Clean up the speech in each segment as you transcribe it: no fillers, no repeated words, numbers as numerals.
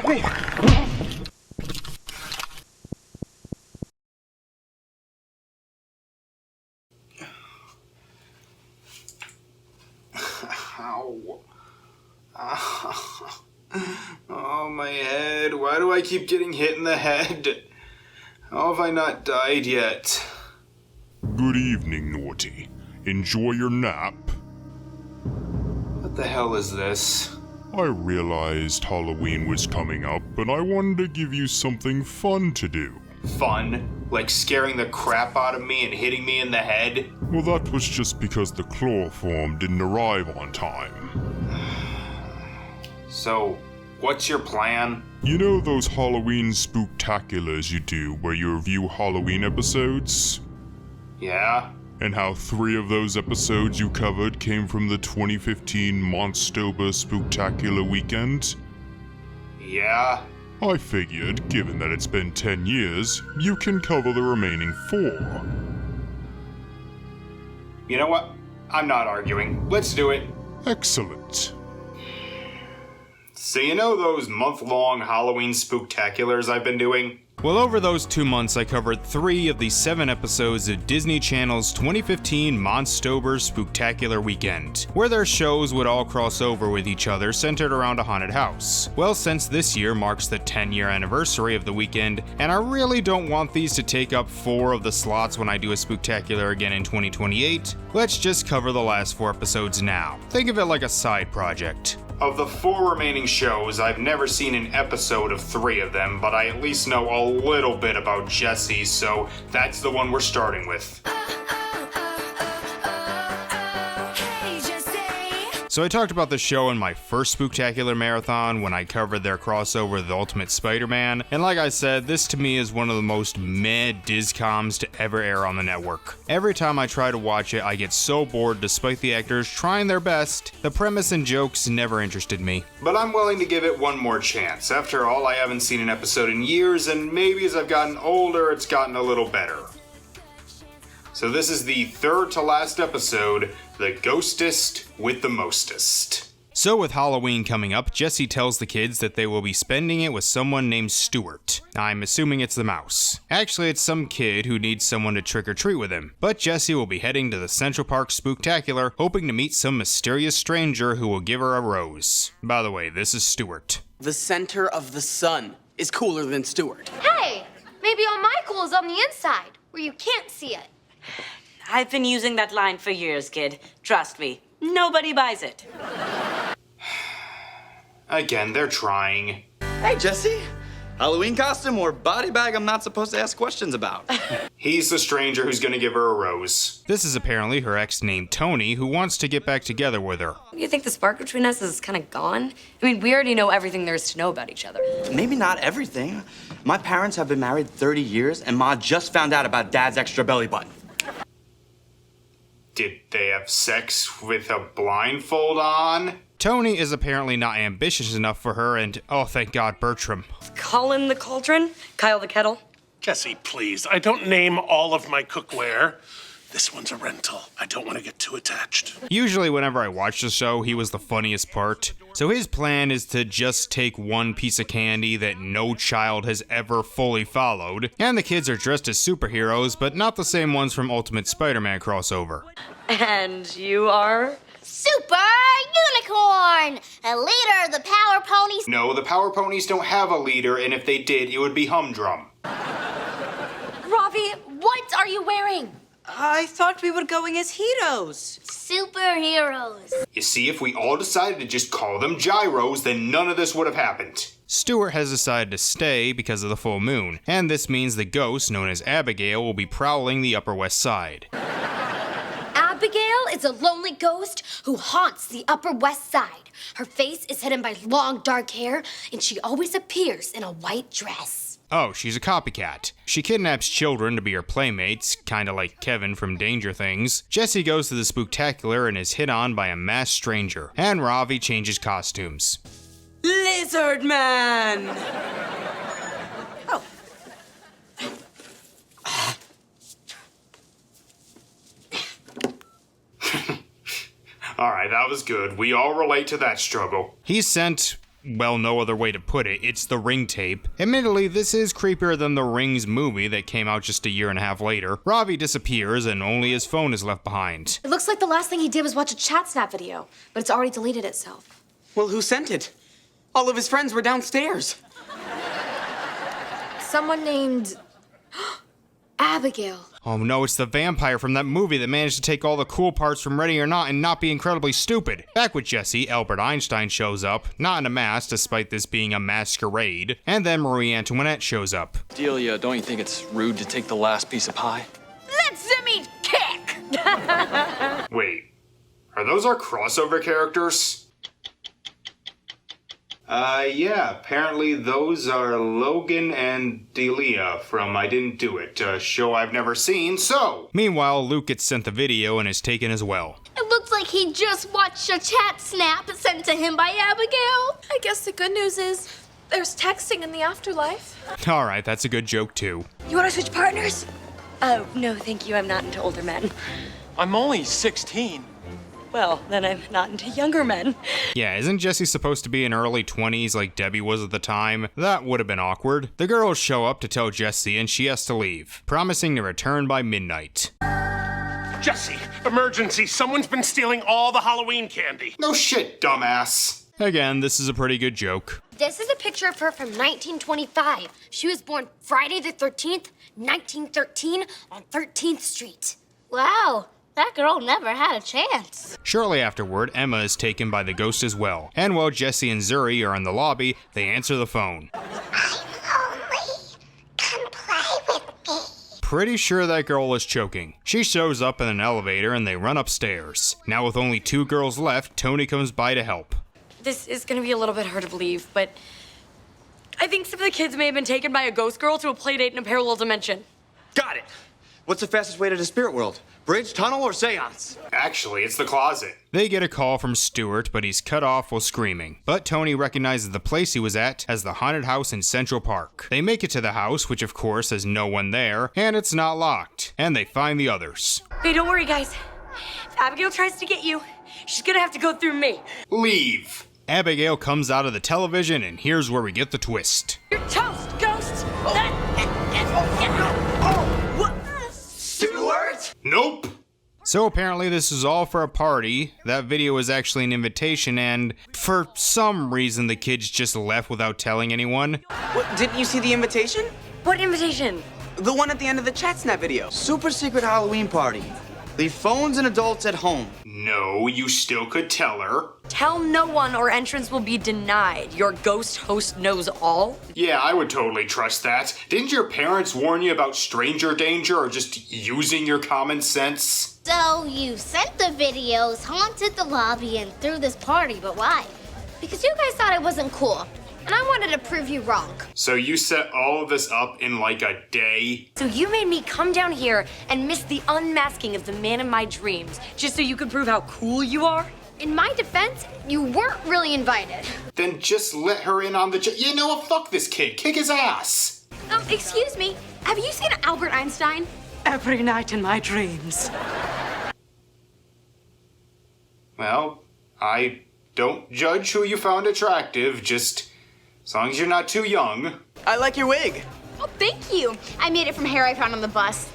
Ow. Oh, my head. Why do I keep getting hit in the head? How have I not died yet? Good evening, Norty. Enjoy your nap. What the hell is this? I realized Halloween was coming up, and I wanted to give you something fun to do. Fun? Like scaring the crap out of me and hitting me in the head? Well, that was just because the chloroform didn't arrive on time. So, what's your plan? You know those Halloween spooktaculars you do where you review Halloween episodes? Yeah? And how 3 of those episodes you covered came from the 2015 Monstober Spooktacular Weekend? Yeah? I figured, given that it's been 10 years, you can cover the remaining 4. You know what? I'm not arguing. Let's do it. Excellent. So you know those month-long Halloween spooktaculars I've been doing? Well, over those 2 months, I covered 3 of the 7 episodes of Disney Channel's 2015 Monstober Spooktacular Weekend, where their shows would all cross over with each other centered around a haunted house. Well, since this year marks the 10-year anniversary of the weekend, and I really don't want these to take up 4 of the slots when I do a spooktacular again in 2028, let's just cover the last 4 episodes now. Think of it like a side project. Of the 4 remaining shows, I've never seen an episode of 3 of them, but I at least know a little bit about Jessie, so that's the one we're starting with. So I talked about the show in my first Spooktacular marathon when I covered their crossover with Ultimate Spider-Man, and like I said, this to me is one of the most meh discoms to ever air on the network. Every time I try to watch it, I get so bored despite the actors trying their best. The premise and jokes never interested me. But I'm willing to give it one more chance. After all, I haven't seen an episode in years, and maybe as I've gotten older, it's gotten a little better. So this is the 3rd to last episode, The Ghostest with the Mostest. So with Halloween coming up, Jessie tells the kids that they will be spending it with someone named Stuart. I'm assuming it's the mouse. Actually, it's some kid who needs someone to trick or treat with him. But Jessie will be heading to the Central Park Spooktacular, hoping to meet some mysterious stranger who will give her a rose. By the way, this is Stuart. The center of the sun is cooler than Stuart. Hey, maybe all my cool is on the inside, where you can't see it. I've been using that line for years, kid. Trust me, nobody buys it. Again, they're trying. Hey, Jessie. Halloween costume or body bag I'm not supposed to ask questions about? He's the stranger who's gonna give her a rose. This is apparently her ex named Tony, who wants to get back together with her. You think the spark between us is kind of gone? I mean, we already know everything there is to know about each other. Maybe not everything. My parents have been married 30 years, and Ma just found out about Dad's extra belly button. Did they have sex with a blindfold on? Tony is apparently not ambitious enough for her, and oh, thank God, Bertram. Colin the Cauldron? Kyle the Kettle? Jessie, please. I don't name all of my cookware. This one's a rental. I don't want to get too attached. Usually whenever I watch the show, he was the funniest part. So his plan is to just take one piece of candy that no child has ever fully followed, and the kids are dressed as superheroes, but not the same ones from Ultimate Spider-Man crossover. And you are? Super Unicorn! A leader of the Power Ponies. No, the Power Ponies don't have a leader, and if they did, it would be Humdrum. Ravi, what are you wearing? I thought we were going as heroes. Superheroes. You see, if we all decided to just call them gyros, then none of this would have happened. Stuart has decided to stay because of the full moon, and this means the ghost, known as Abigail, will be prowling the Upper West Side. Abigail is a lonely ghost who haunts the Upper West Side. Her face is hidden by long dark hair, and she always appears in a white dress. Oh, she's a copycat. She kidnaps children to be her playmates, kinda like Kevin from Danger Things. Jessie goes to the Spooktacular and is hit on by a masked stranger, and Ravi changes costumes. Lizard Man! Oh. Alright, that was good. We all relate to that struggle. He's sent well, no other way to put it, it's the Ring tape. Admittedly, this is creepier than the Rings movie that came out just a year and a half later. Ravi disappears and only his phone is left behind. It looks like the last thing he did was watch a chat snap video, but it's already deleted itself. Well, who sent it? All of his friends were downstairs. Someone named Abigail. Oh no, it's the vampire from that movie that managed to take all the cool parts from Ready or Not and not be incredibly stupid. Back with Jessie, Albert Einstein shows up, not in a mask despite this being a masquerade, and then Marie Antoinette shows up. Delia, don't you think it's rude to take the last piece of pie? Let Zimmy kick! Wait, are those our crossover characters? Yeah, apparently those are Logan and Delia from I Didn't Do It, a show I've never seen, so... Meanwhile, Luke gets sent the video and is taken as well. It looks like he just watched a chat snap sent to him by Abigail. I guess the good news is there's texting in the afterlife. Alright, that's a good joke too. You want to switch partners? Oh, no, thank you. I'm not into older men. I'm only 16. Well, then I'm not into younger men. Yeah, isn't Jessie supposed to be in early 20s like Debbie was at the time? That would have been awkward. The girls show up to tell Jessie and she has to leave, promising to return by midnight. Jessie, emergency. Someone's been stealing all the Halloween candy. No shit, dumbass. Again, this is a pretty good joke. This is a picture of her from 1925. She was born Friday the 13th, 1913, on 13th Street. Wow, that girl never had a chance. Shortly afterward, Emma is taken by the ghost as well, and while Jessie and Zuri are in the lobby, they answer the phone. Pretty sure that girl is choking. She shows up in an elevator and they run upstairs. Now with only 2 girls left, Tony comes by to help. This is gonna be a little bit hard to believe, but I think some of the kids may have been taken by a ghost girl to a play date in a parallel dimension. Got it. What's the fastest way to the spirit world? Bridge, tunnel, or seance? Actually, it's the closet. They get a call from Stuart, but he's cut off while screaming. But Tony recognizes the place he was at as the haunted house in Central Park. They make it to the house, which of course has no one there, and it's not locked. And they find the others. Hey, don't worry, guys. If Abigail tries to get you, she's gonna have to go through me. Leave. Abigail comes out of the television, and here's where we get the twist. You're toast, ghost! Stuart? Nope. So apparently this is all for a party. That video was actually an invitation, and for some reason the kids just left without telling anyone. What, didn't you see the invitation? What invitation? The one at the end of the chat snap video. Super secret Halloween party. Leave phones and adults at home. No, you still could tell her. Tell no one or entrance will be denied. Your ghost host knows all. Yeah, I would totally trust that. Didn't your parents warn you about stranger danger or just using your common sense? So you sent the videos, haunted the lobby, and threw this party, but why? Because you guys thought it wasn't cool, and I wanted to prove you wrong. So you set all of this up in like a day? So you made me come down here and miss the unmasking of the man in my dreams, just so you could prove how cool you are? In my defense, you weren't really invited. Then just let her in on the you know what, fuck this kid, kick his ass. Excuse me, have you seen Albert Einstein? Every night in my dreams. Well, I don't judge who you found attractive, just as long as you're not too young. I like your wig. Oh, thank you. I made it from hair I found on the bus.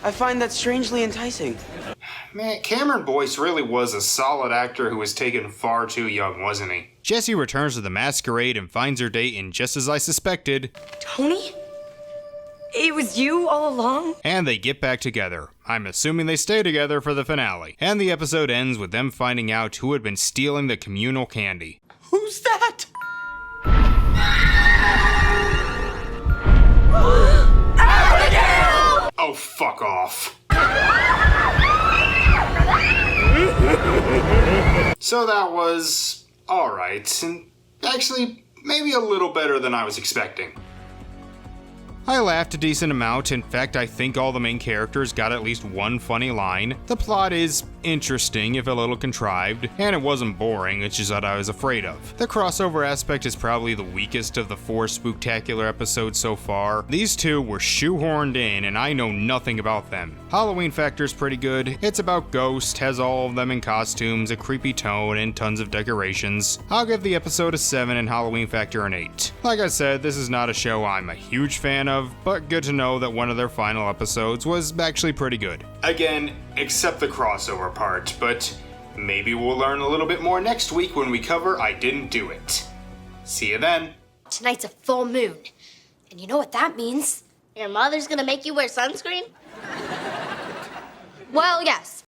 I find that strangely enticing. Man, Cameron Boyce really was a solid actor who was taken far too young, wasn't he? Jessie returns to the masquerade and finds her date in just as I suspected. Tony? It was you all along? And they get back together. I'm assuming they stay together for the finale. And the episode ends with them finding out who had been stealing the communal candy. Who's that? Abigail! Oh, fuck off. So that was alright, and actually maybe a little better than I was expecting. I laughed a decent amount. In fact, I think all the main characters got at least one funny line. The plot is interesting, if a little contrived, and it wasn't boring, it's just that I was afraid of. The crossover aspect is probably the weakest of the 4 Spooktacular episodes so far. These 2 were shoehorned in, and I know nothing about them. Halloween factor's pretty good. It's about ghosts, has all of them in costumes, a creepy tone, and tons of decorations. I'll give the episode a 7 and Halloween factor an 8. Like I said, this is not a show I'm a huge fan of, but good to know that one of their final episodes was actually pretty good. Again, except the crossover part, but maybe we'll learn a little bit more next week when we cover I Didn't Do It. See you then. Tonight's a full moon. And you know what that means? Your mother's gonna make you wear sunscreen? Well, yes.